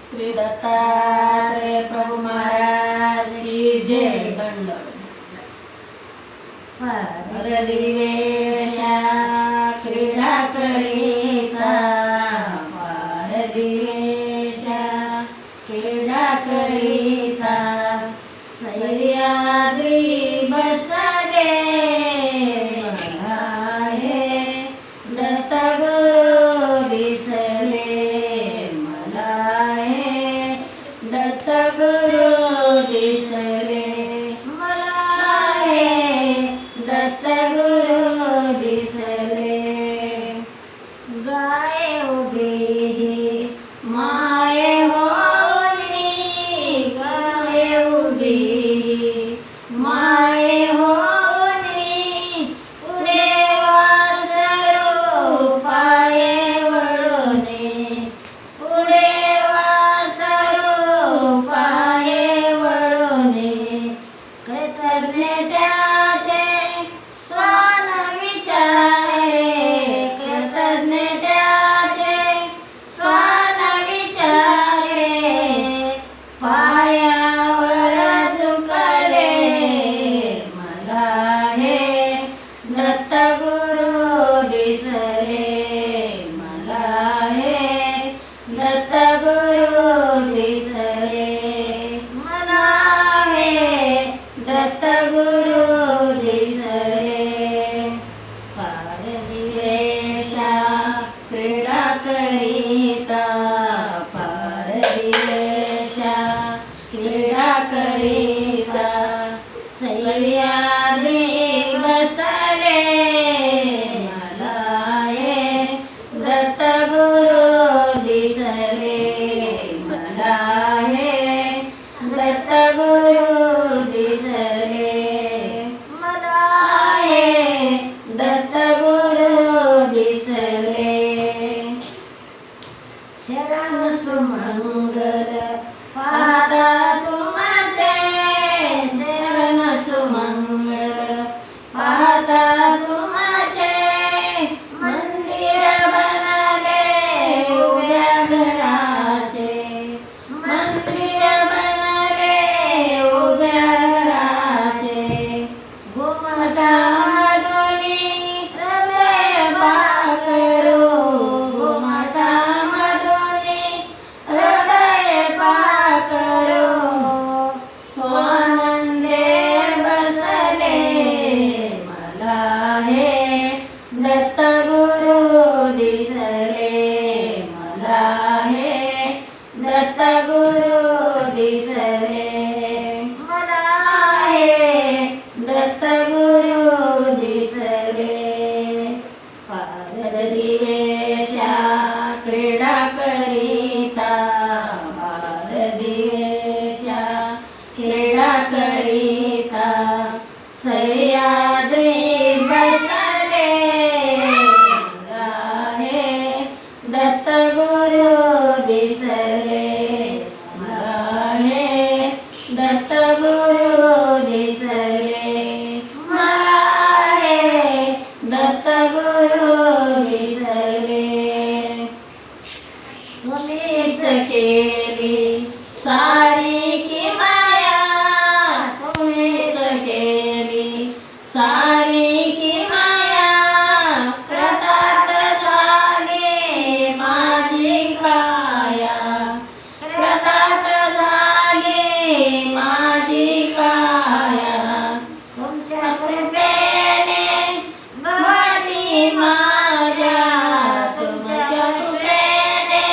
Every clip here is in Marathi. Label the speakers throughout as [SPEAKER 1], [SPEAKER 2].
[SPEAKER 1] श्री दत्तात्रेय प्रभु महाराज की जय। दंडवत। पारदिवेशा क्रीडा करिता, पारदिवेशा क्रीडा करिता, सह्याद्री बसले मला हे दत्तगुरु दिसले मला हे दत्तगुरु दिसले मला हे दत्तगुरु दिसले। गाय उभी माये होनी, गाय उभी माये होनी, पुढे वासरू पाये वळोने, पुढे वासरू पाये वळोने, कृतज्ञ त्याचे स्वान विचारे, कृतज्ञ त्याचे स्वान विचारे, पायावर झुकले मला हे दत्तगुरु दिसले मला हे दत्तगुरु दिसले मला हे दत्तगुरु दिसले। पारदिवेशा क्रीडा करिता, पारदिवेशा क्रीडा करिता, सह्याद्री बसले मला हे दत्तगुरु दिसले मला हे दत्तगुरु दिसले मला हे दत्तगुरु दिसले। शरण सुमंगल पाहता तुमचे, शरण सुमंगल पाहता तुमचे, मंदिर बनले उभ्या घराचे, मंदिर बनले उभ्या घराचे, घुमटामधुनी हृदय पाकरू, घुमटामधुनी हृदय पाकरू, स्वानंदे बसले मला हे दत्तगुरु दिसले मला हे दत्तगुरु दिसले मला हे दत्तगुरु दिसले। पारदिवेशा क्रीडा करिता, पारदिवेशा क्रीडा करिता, सह्याद्री बसले मला हे दत्तगुरु दिसले मला हे दत्तगुरु दिसले मला हे दत्तगुरु दिसले। तुम्हीच केली सारी की माया, तुम्हीच केली सारी की माया, कृतार्थ झाली माझी काया, कृतार्थ झाली माझी काया, तुमच्या कृपेने भवती माझ्या, तुमच्या कृपेने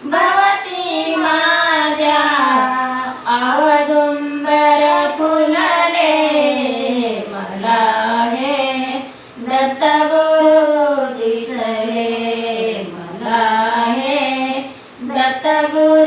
[SPEAKER 1] भवती माझ्या, अवदुंबर फुलले मला हे दत्तगुरु दिसले मला हे दत्तगुरु